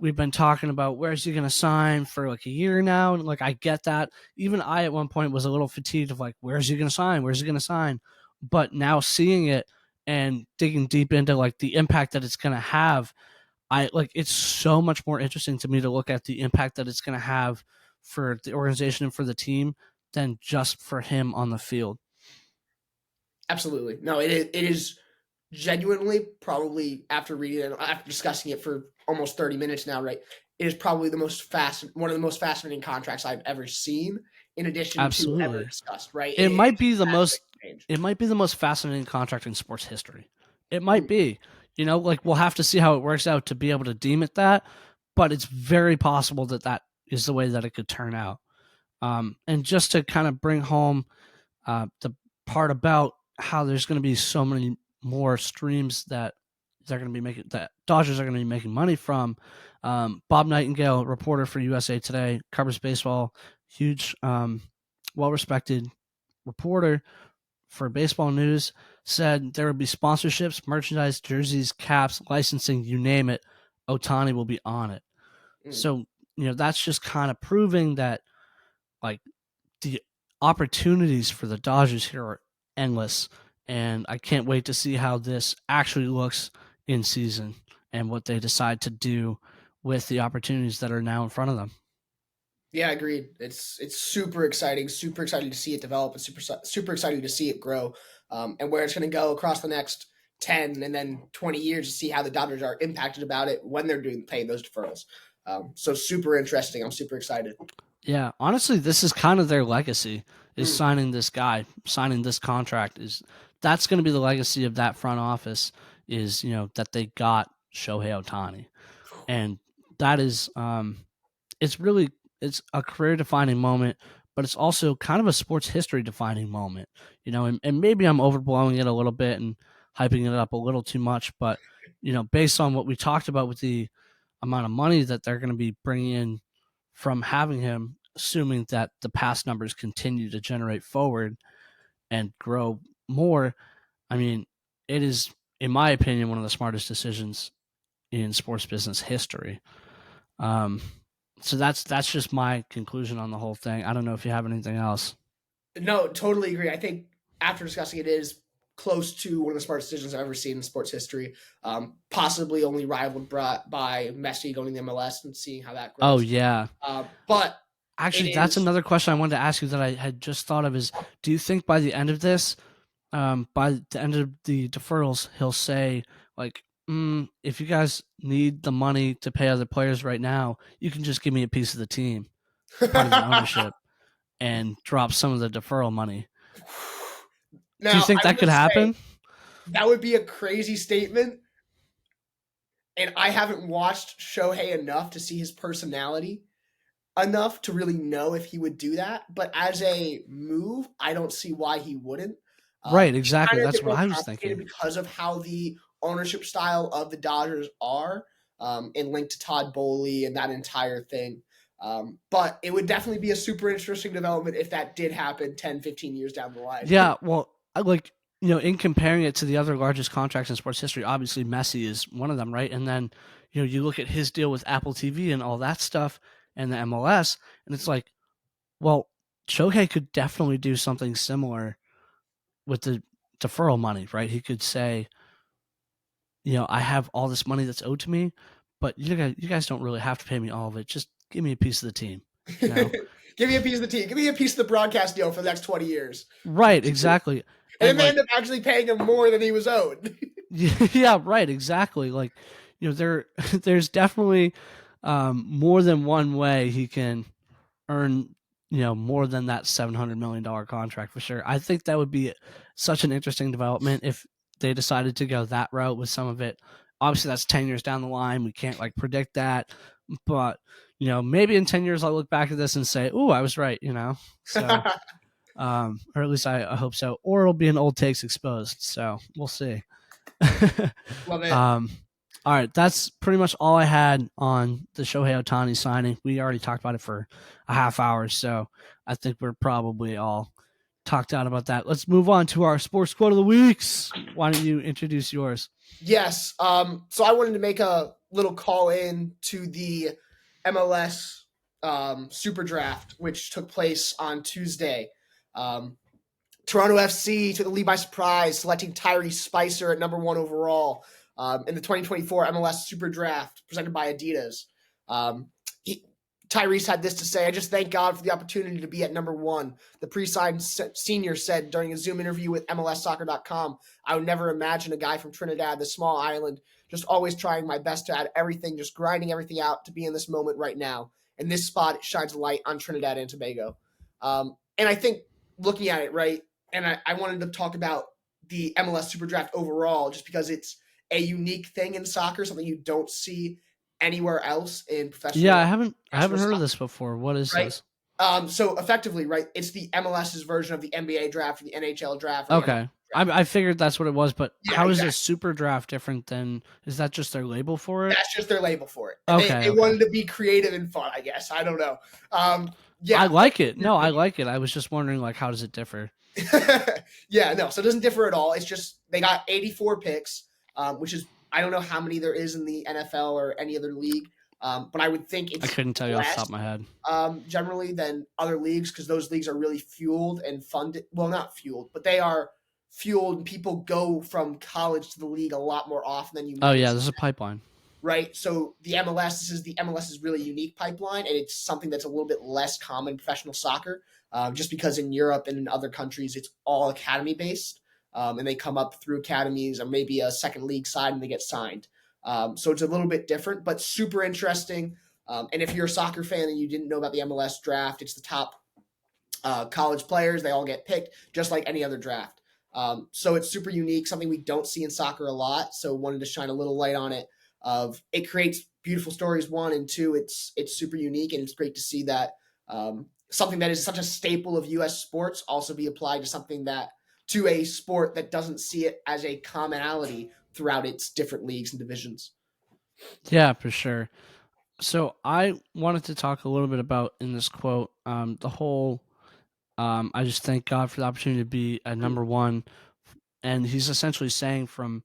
Speaker 1: we've been talking about where's he going to sign for like a year now, and like I get that. Even I at one point was a little fatigued of like where's he going to sign, but now seeing it and digging deep into like the impact that it's going to have, I like it's so much more interesting to me to look at the impact that it's going to have for the organization and for the team than just for him on the field.
Speaker 2: Absolutely. No, it is genuinely probably after reading it, after discussing it for almost 30 minutes now, right? It is probably one of the most fascinating contracts I've ever seen, in addition to ever
Speaker 1: Absolutely.
Speaker 2: discussed, right?
Speaker 1: It might
Speaker 2: It's
Speaker 1: be the most
Speaker 2: fascinating change.
Speaker 1: it might be the most fascinating contract in sports history. It might
Speaker 2: Mm.
Speaker 1: be. Like we'll have to see how it works out to be able to deem it that, but it's very possible that that is the way that it could turn out. And just to kind of bring home the part about how there's going to be so many more streams that they're going to be making, that Dodgers are going to be making money from. Bob Nightingale, reporter for USA Today, covers baseball, huge, well respected reporter for baseball news, said there will be sponsorships, merchandise, jerseys, caps, licensing, you name it. Ohtani will be on it.
Speaker 2: Mm.
Speaker 1: So, that's just kind of proving that like the opportunities for the Dodgers here are endless. And I can't wait to see how this actually looks in season and what they decide to do with the opportunities that are now in front of them.
Speaker 2: Yeah, agreed. It's super exciting, super exciting to see it develop, and super exciting to see it grow, and where it's going to go across the next 10 and then 20 years to see how the Dodgers are impacted about it when they're paying those deferrals. So super interesting. I'm super excited.
Speaker 1: Yeah, honestly, this is kind of their legacy is
Speaker 2: Mm.
Speaker 1: signing this guy, signing this contract is that's going to be the legacy of that front office is, that they got Shohei Ohtani. And that is it's really it's a career defining moment, but it's also kind of a sports history defining moment, and maybe I'm overblowing it a little bit and hyping it up a little too much, but based on what we talked about with the amount of money that they're going to be bringing in from having him, assuming that the past numbers continue to generate forward and grow more, I mean, it is, in my opinion, one of the smartest decisions in sports business history. Um, so that's just my conclusion on the whole thing. I don't know if you have anything else.
Speaker 2: No, totally agree. I think after discussing it, it is close to one of the smartest decisions I've ever seen in sports history. Possibly only rivaled by Messi going to the MLS and seeing how that
Speaker 1: Oh
Speaker 2: grows.
Speaker 1: yeah.
Speaker 2: But it
Speaker 1: Actually, that's
Speaker 2: is
Speaker 1: another question I wanted to ask you that I had just thought of is do you think by the end of this, by the end of the deferrals, he'll say like, if you guys need the money to pay other players right now, you can just give me a piece of the team, part of the ownership, and drop some of the deferral money. Do you
Speaker 2: now
Speaker 1: think
Speaker 2: I
Speaker 1: that
Speaker 2: will
Speaker 1: could
Speaker 2: say
Speaker 1: happen?
Speaker 2: that would be a crazy statement, and I haven't watched Shohei enough to see his personality enough to really know if he would do that. But as a move, I don't see why he wouldn't.
Speaker 1: Right,
Speaker 2: It's
Speaker 1: exactly.
Speaker 2: kind of a
Speaker 1: That's
Speaker 2: bit
Speaker 1: what
Speaker 2: more
Speaker 1: I was
Speaker 2: complicated
Speaker 1: thinking.
Speaker 2: because of how the ownership style of the Dodgers are, and linked to Todd Bowley and that entire thing. But it would definitely be a super interesting development if that did happen 10, 15 years down the line.
Speaker 1: Yeah, well, I like. in comparing it to the other largest contracts in sports history, obviously Messi is one of them, right? And then, you look at his deal with Apple TV and all that stuff and the MLS, and it's like, well, Shohei could definitely do something similar with the deferral money, right? He could say, I have all this money that's owed to me, but you guys don't really have to pay me all of it. Just give me a piece of the team, you know?
Speaker 2: Give me a piece of the team. Give me a piece of the broadcast deal for the next 20 years.
Speaker 1: Right, exactly.
Speaker 2: And then
Speaker 1: And
Speaker 2: they
Speaker 1: like,
Speaker 2: end up actually paying him more than he was owed.
Speaker 1: yeah, right, exactly. Like, there's definitely more than one way he can earn, more than that $700 million contract for sure. I think that would be such an interesting development if they decided to go that route with some of it. Obviously, that's 10 years down the line. We can't like predict that, but maybe in 10 years I'll look back at this and say, "Ooh, I was right." So, or at least I hope so. Or it'll be an old takes exposed. So we'll see.
Speaker 2: Love it.
Speaker 1: um, all right, that's pretty much all I had on the Shohei Ohtani signing. We already talked about it for a half hour, so I think we're probably all talked out about that. Let's move on to our sports quote of the weeks. Why don't you introduce yours?
Speaker 2: Yes. So I wanted to make a little call in to the MLS Super Draft, which took place on Tuesday. Um, Toronto FC took the lead by surprise, selecting Tyrese Spicer at number 1 overall in the 2024 MLS Super Draft presented by Adidas. Um, Tyrese had this to say: "I just thank God for the opportunity to be at number 1." The pre-signed senior said during a Zoom interview with MLSsoccer.com, "I would never imagine a guy from Trinidad, the small island, just always trying my best to add everything, just grinding everything out to be in this moment right now. And this spot shines a light on Trinidad and Tobago." And I think looking at it, right, and I wanted to talk about the MLS Super Draft overall just because it's a unique thing in soccer, something you don't see anywhere else in
Speaker 1: Yeah, I
Speaker 2: professional
Speaker 1: haven't heard of
Speaker 2: soccer,
Speaker 1: this before. What is
Speaker 2: right?
Speaker 1: this?
Speaker 2: So effectively, right, it's the MLS's version of the NBA draft, or the NHL draft, or the
Speaker 1: Okay,
Speaker 2: MLS draft.
Speaker 1: I figured that's what it was, but
Speaker 2: Yeah,
Speaker 1: how is a
Speaker 2: exactly.
Speaker 1: super draft different than? Is that just their label for it?
Speaker 2: That's just their label for it, and
Speaker 1: Okay,
Speaker 2: they
Speaker 1: okay.
Speaker 2: wanted to be creative and fun. I guess I don't know.
Speaker 1: I
Speaker 2: Yeah, but
Speaker 1: like it. No, I like it. I was just wondering, like, how does it differ?
Speaker 2: yeah, no. So it doesn't differ at all. It's just they got 84 picks, which is I don't know how many there is in the NFL or any other league, but I would think
Speaker 1: I
Speaker 2: it's
Speaker 1: couldn't tell you off the top
Speaker 2: less
Speaker 1: of my head.
Speaker 2: generally than other leagues because those leagues are really fueled and funded. Well, not fueled, but they are fueled. And people go from college to the league a lot more often than you
Speaker 1: Oh
Speaker 2: might
Speaker 1: yeah,
Speaker 2: expect,
Speaker 1: there's a pipeline.
Speaker 2: right? So the MLS, this is the MLS's really unique pipeline, and it's something that's a little bit less common in professional soccer, just because in Europe and in other countries it's all academy based, and they come up through academies or maybe a second league side and they get signed. So it's a little bit different, but super interesting. And if you're a soccer fan and you didn't know about the MLS draft, it's the top college players. They all get picked just like any other draft. So it's super unique, something we don't see in soccer a lot. So wanted to shine a little light on it. Of it creates beautiful stories. One and two, it's super unique, and it's great to see that something that is such a staple of U.S. sports also be applied to a sport that doesn't see it as a commonality throughout its different leagues and divisions.
Speaker 1: Yeah, for sure. So I wanted to talk a little bit about in this quote, the whole. I just thank God for the opportunity to be at
Speaker 2: Mm,
Speaker 1: number one, and he's essentially saying from,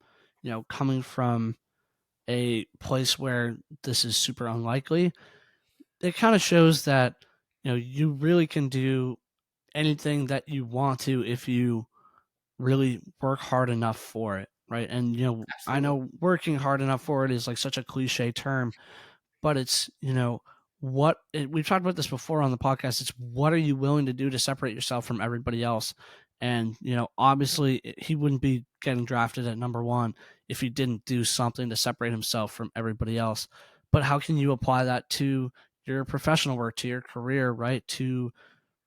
Speaker 1: coming from a place where this is super unlikely. It kind of shows that you really can do anything that you want to if you really work hard enough for it, right? And I
Speaker 2: absolutely.
Speaker 1: know working hard enough for it is like such a cliche term, but it's we've talked about this before on the podcast. It's what are you willing to do to separate yourself from everybody else? And obviously he wouldn't be getting drafted at number one if he didn't do something to separate himself from everybody else. But how can you apply that to your professional work, to your career, right? To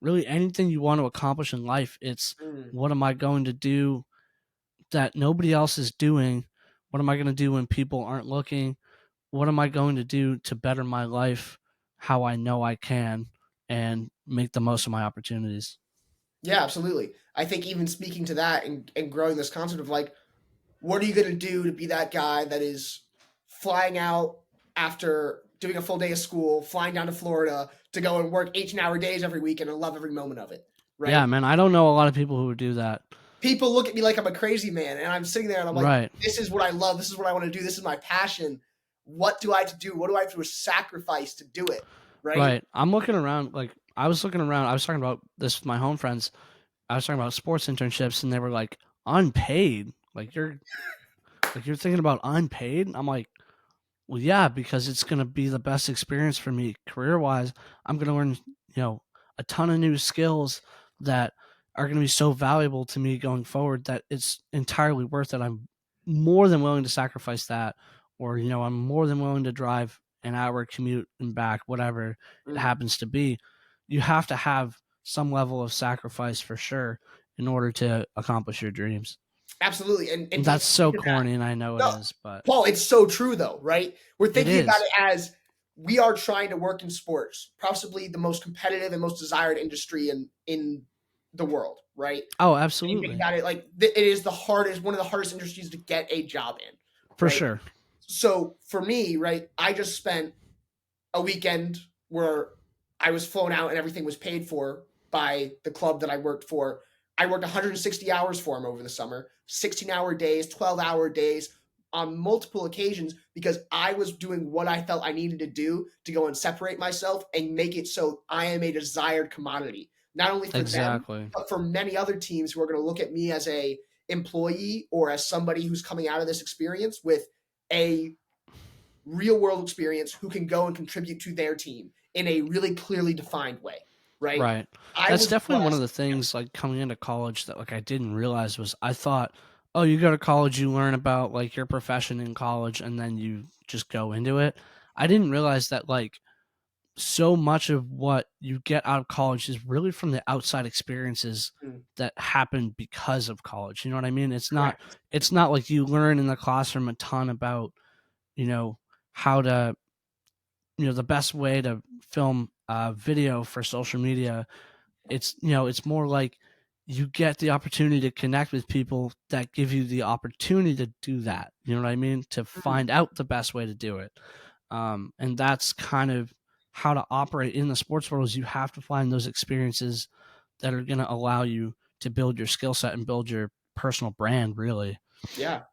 Speaker 1: really anything you want to accomplish in life. It's
Speaker 2: Mm.
Speaker 1: what am I going to do that nobody else is doing? What am I going to do when people aren't looking? What am I going to do to better my life how I know I can and make the most of my opportunities?
Speaker 2: Yeah, absolutely. I think even speaking to that and growing this concept of like, what are you going to do to be that guy that is flying out after doing a full day of school, flying down to Florida to go and work 18-hour days every week and love every moment of it,
Speaker 1: Yeah,
Speaker 2: right?
Speaker 1: man, I don't know a lot of people who would do that.
Speaker 2: people look at me like I'm a crazy man, and I'm sitting there and I'm like,
Speaker 1: Right.
Speaker 2: this is what I love. This is what I want to do. This is my passion. What do I have to do? What do I have to sacrifice to do it? Right?
Speaker 1: Right. I'm looking around. Like I was looking around. I was talking about this with my home friends. I was talking about sports internships, and they were like unpaid. Like you're thinking about unpaid. I'm like, well, yeah, because it's gonna be the best experience for me career wise. I'm gonna learn, a ton of new skills that are gonna be so valuable to me going forward that it's entirely worth it. I'm more than willing to sacrifice that, or I'm more than willing to drive an hour commute and back, whatever it
Speaker 2: Mm,
Speaker 1: happens to be. You have to have some level of sacrifice for sure in order to accomplish your dreams.
Speaker 2: absolutely. And
Speaker 1: That's
Speaker 2: people
Speaker 1: so
Speaker 2: think of that.
Speaker 1: corny, and I know it
Speaker 2: No,
Speaker 1: is, but
Speaker 2: Paul, it's so true though, right? We're
Speaker 1: it
Speaker 2: thinking about
Speaker 1: is.
Speaker 2: it as we are trying to work in sports, possibly the most competitive and most desired industry in the world, right?
Speaker 1: Oh,
Speaker 2: And you think
Speaker 1: absolutely.
Speaker 2: about it, like it is the hardest, one of the hardest industries to get a job in,
Speaker 1: For
Speaker 2: right?
Speaker 1: sure.
Speaker 2: So for me, right, I just spent a weekend where I was flown out and everything was paid for by the club that I worked for. I worked 160 hours for him over the summer, 16-hour days, 12-hour days on multiple occasions because I was doing what I felt I needed to do to go and separate myself and make it so I am a desired commodity, not only for them,
Speaker 1: Exactly.
Speaker 2: but for many other teams who are going to look at me as a employee or as somebody who's coming out of this experience with a real world experience who can go and contribute to their team in a really clearly defined way, right?
Speaker 1: Right.
Speaker 2: I
Speaker 1: That's
Speaker 2: was
Speaker 1: definitely one of
Speaker 2: blessed.
Speaker 1: the things like coming into college that like I didn't realize was I thought, oh, you go to college, you learn about like your profession in college and then you just go into it. I didn't realize that like so much of what you get out of college is really from the outside experiences
Speaker 2: Mm,
Speaker 1: that happen because of college. You know what I mean?
Speaker 2: correct.
Speaker 1: It's not like you learn in the classroom a ton about, you know, how to the best way to film a video for social media. It's more like you get the opportunity to connect with people that give you the opportunity to do that. You know what I mean? To
Speaker 2: Mm,
Speaker 1: find out the best way to do it. And that's kind of how to operate in the sports world is you have to find those experiences that are going to allow you to build your skill set and build your personal brand really.
Speaker 2: yeah.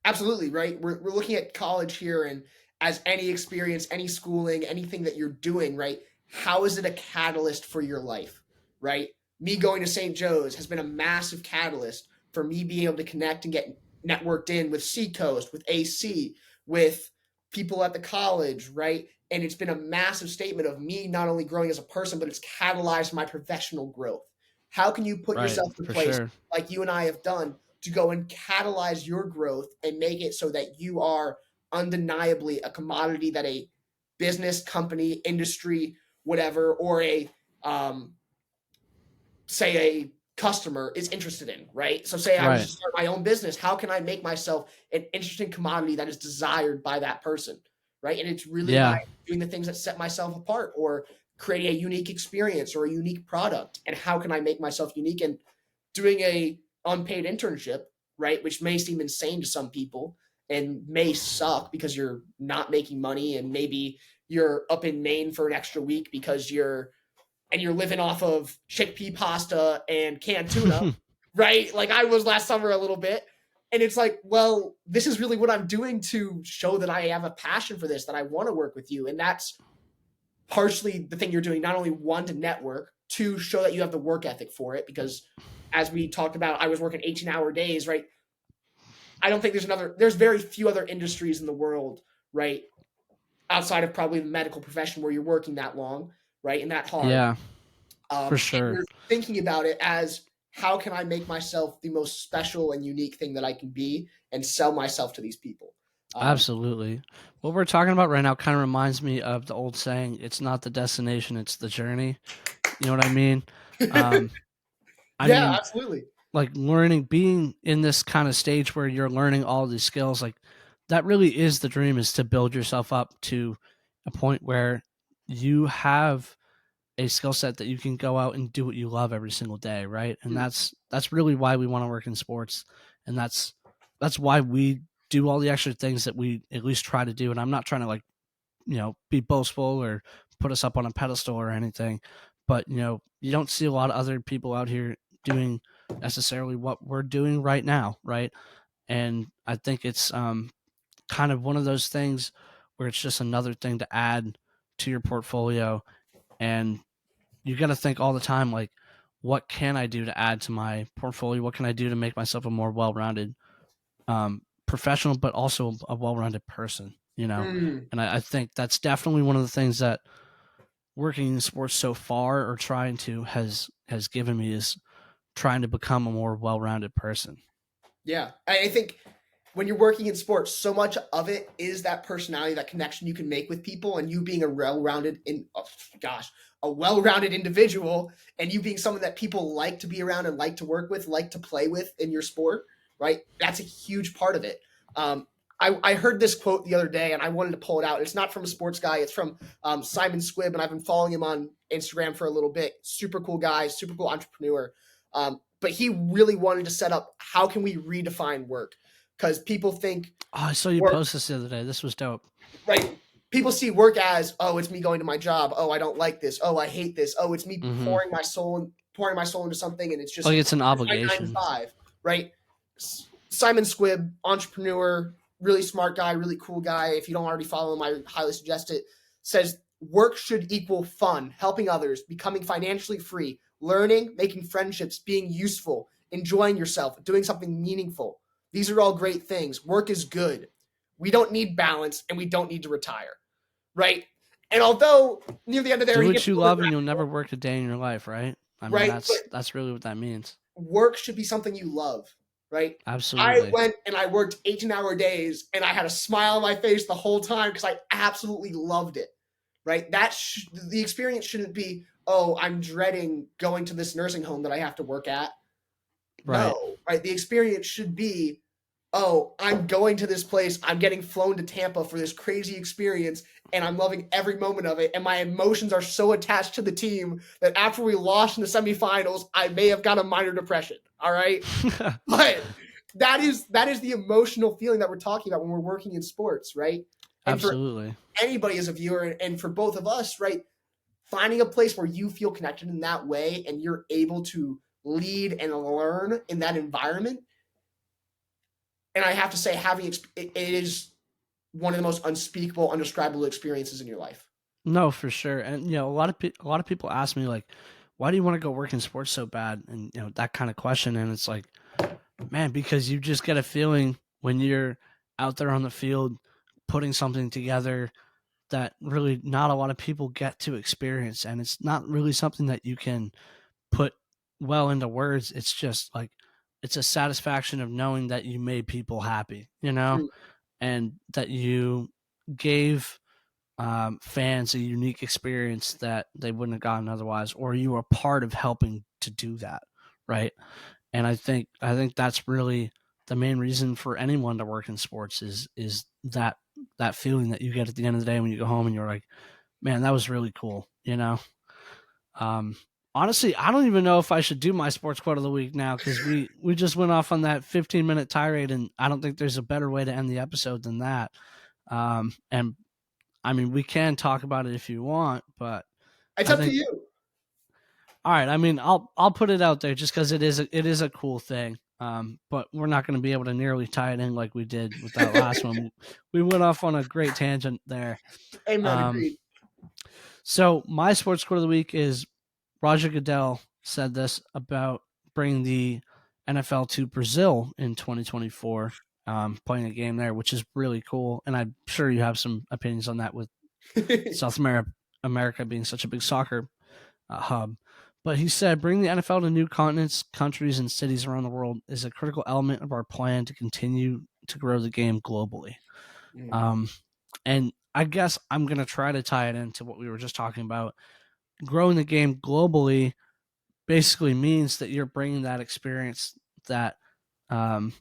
Speaker 2: Absolutely, right? We're looking at college here, and as any experience, any schooling, anything that you're doing, right? How is it a catalyst for your life, right? Me going to St. Joe's has been a massive catalyst for me being able to connect and get networked in with Seacoast, with AC, with people at the college, right? And it's been a massive statement of me not only growing as a person, but it's catalyzed my professional growth. How can you put
Speaker 1: Right,
Speaker 2: yourself in a
Speaker 1: for
Speaker 2: place
Speaker 1: sure.
Speaker 2: like you and I have done to go and catalyze your growth and make it so that you are undeniably a commodity that a business, company, industry, whatever, or a say a customer is interested in, right? So say I was to
Speaker 1: Right.
Speaker 2: start my own business, how can I make myself an interesting commodity that is desired by that person, right? And it's really by
Speaker 1: Yeah.
Speaker 2: doing the things that set myself apart or create a unique experience or a unique product. And how can I make myself unique? And doing a unpaid internship, right, which may seem insane to some people and may suck because you're not making money and maybe you're up in Maine for an extra week because you're living off of chickpea pasta and canned tuna, right? Like I was last summer a little bit. And it's like, well, this is really what I'm doing to show that I have a passion for this, that I want to work with you. And that's partially the thing you're doing, not only one to network, two, show that you have the work ethic for it. Because as we talked about, I was working 18-hour days, right? I don't think there's very few other industries in the world, right? Outside of probably the medical profession where you're working that long, right? And that hard.
Speaker 1: Yeah, for
Speaker 2: And
Speaker 1: sure.
Speaker 2: you're thinking about it as how can I make myself the most special and unique thing that I can be and sell myself to these people. Um,
Speaker 1: Absolutely. What we're talking about right now kind of reminds me of the old saying, it's not the destination, it's the journey. You know what I mean? Um, I
Speaker 2: yeah,
Speaker 1: mean,
Speaker 2: absolutely.
Speaker 1: like learning, being in this kind of stage where you're learning all these skills, like that really is the dream is to build yourself up to a point where you have a skill set that you can go out and do what you love every single day, right? And
Speaker 2: Mm,
Speaker 1: that's really why we want to work in sports, and that's why we do all the extra things that we at least try to do. And I'm not trying to like be boastful or put us up on a pedestal or anything, but you don't see a lot of other people out here doing necessarily what we're doing right now, right? And I think it's kind of one of those things where it's just another thing to add to your portfolio, and you got to think all the time like, what can I do to add to my portfolio? What can I do to make myself a more well-rounded professional, but also a well-rounded person? You know,
Speaker 2: Mm,
Speaker 1: and I think that's definitely one of the things that working in sports so far or trying to has given me is trying to become a more well-rounded person.
Speaker 2: yeah, I think when you're working in sports, so much of it is that personality, that connection you can make with people, and you being a well-rounded a well-rounded individual, and you being someone that people like to be around and like to work with, like to play with in your sport, right? That's a huge part of it. Um, I heard this quote the other day, and I wanted to pull it out. It's not from a sports guy; it's from Simon Squibb, and I've been following him on Instagram for a little bit. Super cool guy, super cool entrepreneur. But he really wanted to set up how can we redefine work, because people think
Speaker 1: Oh, I saw you
Speaker 2: work,
Speaker 1: post this the other day. This was dope.
Speaker 2: right? People see work as, oh, it's me going to my job. Oh, I don't like this. Oh, I hate this. Oh, it's me
Speaker 1: Mm-hmm.
Speaker 2: pouring my soul into something, and it's
Speaker 1: Like
Speaker 2: just
Speaker 1: it's an
Speaker 2: my 9 to
Speaker 1: obligation.
Speaker 2: 5, right? Simon Squibb, entrepreneur, really smart guy, really cool guy. If you don't already follow him, I highly suggest it. Says work should equal fun, helping others, becoming financially free, learning, making friendships, being useful, enjoying yourself, doing something meaningful. These are all great things. Work is good. We don't need balance, and we don't need to retire, right? And although near the end of there
Speaker 1: Do
Speaker 2: he
Speaker 1: what
Speaker 2: gets a
Speaker 1: you
Speaker 2: little bit
Speaker 1: love, and you'll never
Speaker 2: graphical,
Speaker 1: work a day in your life, right? I mean,
Speaker 2: right? But
Speaker 1: that's really what that means.
Speaker 2: work should be something you love, right? I
Speaker 1: Absolutely.
Speaker 2: went and I worked 18-hour days, and I had a smile on my face the whole time because I absolutely loved it, right? The experience shouldn't be, oh, I'm dreading going to this nursing home that I have to work at.
Speaker 1: Right.
Speaker 2: No, right? The experience should be, oh, I'm going to this place. I'm getting flown to Tampa for this crazy experience, and I'm loving every moment of it. And my emotions are so attached to the team that after we lost in the semifinals, I may have got a minor depression. All right. But that is the emotional feeling that we're talking about when we're working in sports, right? And for
Speaker 1: Absolutely.
Speaker 2: anybody as a viewer, and for both of us, right, finding a place where you feel connected in that way and you're able to lead and learn in that environment. And I have to say, it is one of the most unspeakable, undescribable experiences in your life.
Speaker 1: No, for sure. And you know, a lot of people ask me like, why do you want to go work in sports so bad? And you know, that kind of question. And it's like, man, because you just get a feeling when you're out there on the field putting something together that really not a lot of people get to experience, and it's not really something that you can put well into words. It's just like it's a satisfaction of knowing that you made people happy, you know,
Speaker 2: Mm,
Speaker 1: and that you gave fans a unique experience that they wouldn't have gotten otherwise, or you were part of helping to do that, right? And I think that's really the main reason for anyone to work in sports is that feeling that you get at the end of the day when you go home and you're like, man, that was really cool, you know. Um, Honestly, I don't even know if I should do my sports quote of the week now because we just went off on that 15-minute tirade, and I don't think there's a better way to end the episode than that. And I mean, we can talk about it if you want, but
Speaker 2: it's
Speaker 1: I
Speaker 2: up to
Speaker 1: think
Speaker 2: you.
Speaker 1: all right. I mean, I'll put it out there just because it is a cool thing. But we're not going to be able to nearly tie it in like we did with that last one. We went off on a great tangent there.
Speaker 2: Amen.
Speaker 1: Um,
Speaker 2: Agreed.
Speaker 1: so my sports quote of the week is Roger Goodell said this about bringing the NFL to Brazil in 2024, playing a game there, which is really cool. And I'm sure you have some opinions on that with South America being such a big soccer hub. But he said, bringing the NFL to new continents, countries, and cities around the world is a critical element of our plan to continue to grow the game globally.
Speaker 2: Mm,
Speaker 1: Um, and I guess I'm going to try to tie it into what we were just talking about. Growing the game globally basically means that you're bringing that experience, that um,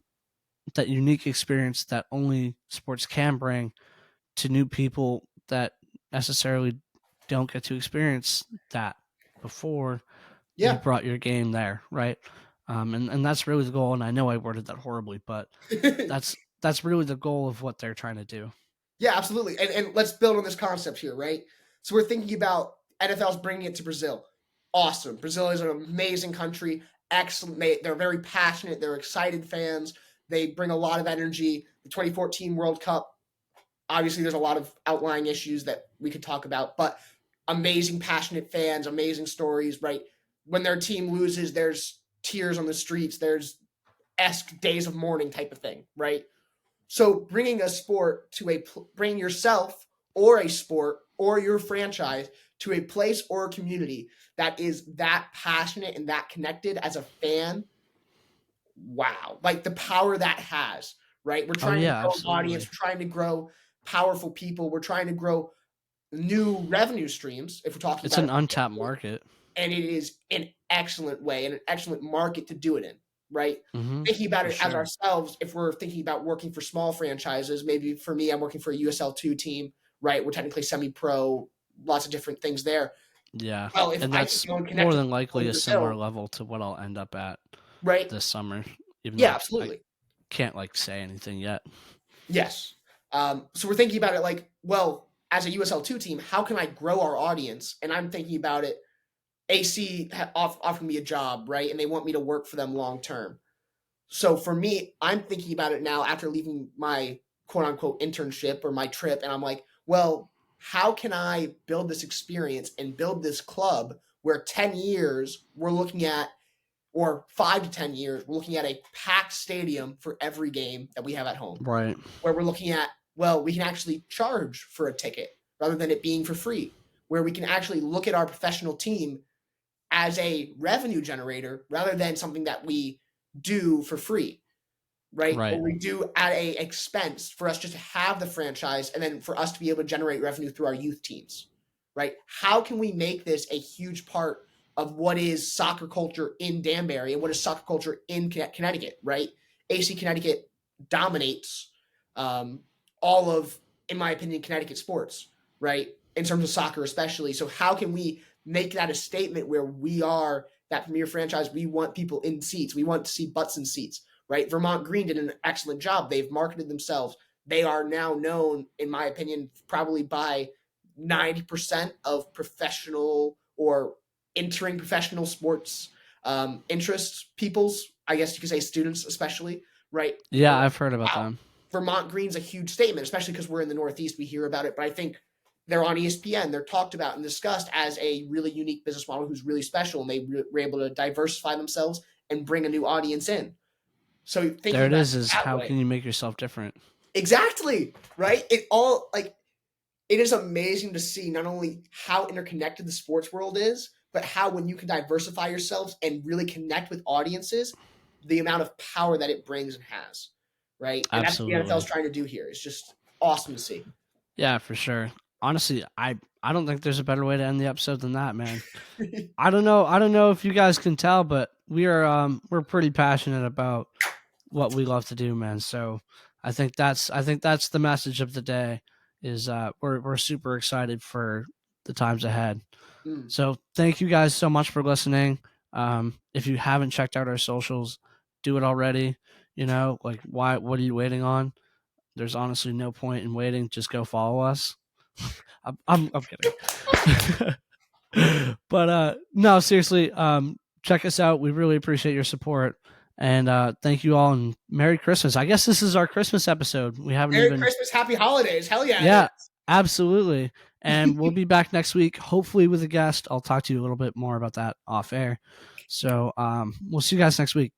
Speaker 1: that unique experience that only sports can bring to new people that necessarily don't get to experience that before you
Speaker 2: yeah.
Speaker 1: brought your game there, right? And that's really the goal. And I know I worded that horribly, but that's really the goal of what they're trying to do.
Speaker 2: Yeah, absolutely. And let's build on this concept here, right? So we're thinking about NFL's bringing it to Brazil. Awesome. Brazil is an amazing country. excellent. They're very passionate. They're excited fans. They bring a lot of energy. The 2014 World Cup, obviously, there's a lot of outlying issues that we could talk about, but amazing, passionate fans, amazing stories, right? When their team loses, there's tears on the streets. There's days of mourning type of thing, right? So bringing a sport to bring yourself or a sport or your franchise to a place or a community that is that passionate and that connected as a fan, wow, like the power that has, right? We're
Speaker 1: Oh
Speaker 2: trying to
Speaker 1: yeah,
Speaker 2: grow an audience,
Speaker 1: absolutely.
Speaker 2: we're trying to grow powerful people, we're trying to grow new revenue streams if we're talking
Speaker 1: It's
Speaker 2: about
Speaker 1: an
Speaker 2: it,
Speaker 1: untapped market.
Speaker 2: and it is an excellent way and an excellent market to do it in, right? Thinking about
Speaker 1: For
Speaker 2: it as
Speaker 1: sure.
Speaker 2: ourselves, if we're thinking about working for small franchises, maybe for me, I'm working for a USL2 team, right? We're technically semi-pro, lots of different things there.
Speaker 1: Yeah,
Speaker 2: Well, if
Speaker 1: and
Speaker 2: I can
Speaker 1: that's
Speaker 2: go and connect
Speaker 1: more
Speaker 2: with
Speaker 1: than
Speaker 2: people
Speaker 1: likely
Speaker 2: in
Speaker 1: a similar
Speaker 2: Brazil,
Speaker 1: level to what I'll end up at
Speaker 2: right?
Speaker 1: this summer, even
Speaker 2: Yeah,
Speaker 1: though I
Speaker 2: absolutely.
Speaker 1: can't like say anything yet.
Speaker 2: Yes. So we're thinking about it like, well, as a USL2 team, how can I grow our audience? And I'm thinking about it. AC offered me a job, right? And they want me to work for them long term. So for me, I'm thinking about it now after leaving my quote unquote internship or my trip. And I'm like, well, how can I build this experience and build this club where 10 years we're looking at, or 5 to 10 years, we're looking at a packed stadium for every game that we have at home,
Speaker 1: Right.
Speaker 2: where we're looking at, well, we can actually charge for a ticket rather than it being for free, where we can actually look at our professional team as a revenue generator rather than something that we do for free, right? Or
Speaker 1: Right.
Speaker 2: we do at a expense for us just to have the franchise and then for us to be able to generate revenue through our youth teams, right? How can we make this a huge part of what is soccer culture in Danbury and what is soccer culture in Connecticut, right? AC Connecticut dominates um, all of, in my opinion, Connecticut sports, right? In terms of soccer, especially. So, how can we make that a statement where we are that premier franchise? We want people in seats. We want to see butts in seats, right? Vermont Green did an excellent job. They've marketed themselves. They are now known, in my opinion, probably by 90% of professional or entering professional sports interests people's, I guess you could say students especially, right?
Speaker 1: Yeah,
Speaker 2: They're like,
Speaker 1: I've heard about
Speaker 2: wow,
Speaker 1: them.
Speaker 2: Vermont Green's a huge statement, especially because we're in the Northeast. We hear about it, but I think they're on ESPN. They're talked about and discussed as a really unique business model who's really special, and they were able to diversify themselves and bring a new audience in. So
Speaker 1: There
Speaker 2: thinking
Speaker 1: it
Speaker 2: about it
Speaker 1: is
Speaker 2: that
Speaker 1: how
Speaker 2: way,
Speaker 1: can you make yourself different?
Speaker 2: exactly, right? It all like it is amazing to see not only how interconnected the sports world is, but how when you can diversify yourselves and really connect with audiences, the amount of power that it brings and has, right? And that's what the NFL is
Speaker 1: Absolutely.
Speaker 2: trying to do here. It's just awesome to see.
Speaker 1: Yeah, for sure. Honestly, I don't think there's a better way to end the episode than that, man. I don't know if you guys can tell, but we're pretty passionate about what we love to do, man. So I think that's the message of the day is we're super excited for the times ahead.
Speaker 2: Mm.
Speaker 1: So thank you guys so much for listening. If you haven't checked out our socials, do it already. You know, like why what are you waiting on? There's honestly no point in waiting. Just go follow us. I'm kidding. But no, seriously, check us out. We really appreciate your support. And thank you all and Merry Christmas. I guess this is our Christmas episode. We haven't
Speaker 2: Merry
Speaker 1: even
Speaker 2: Christmas, Happy Holidays. Hell yeah, it
Speaker 1: yeah, absolutely. And we'll be back next week, hopefully with a guest. I'll talk to you a little bit more about that off air. So we'll see you guys next week.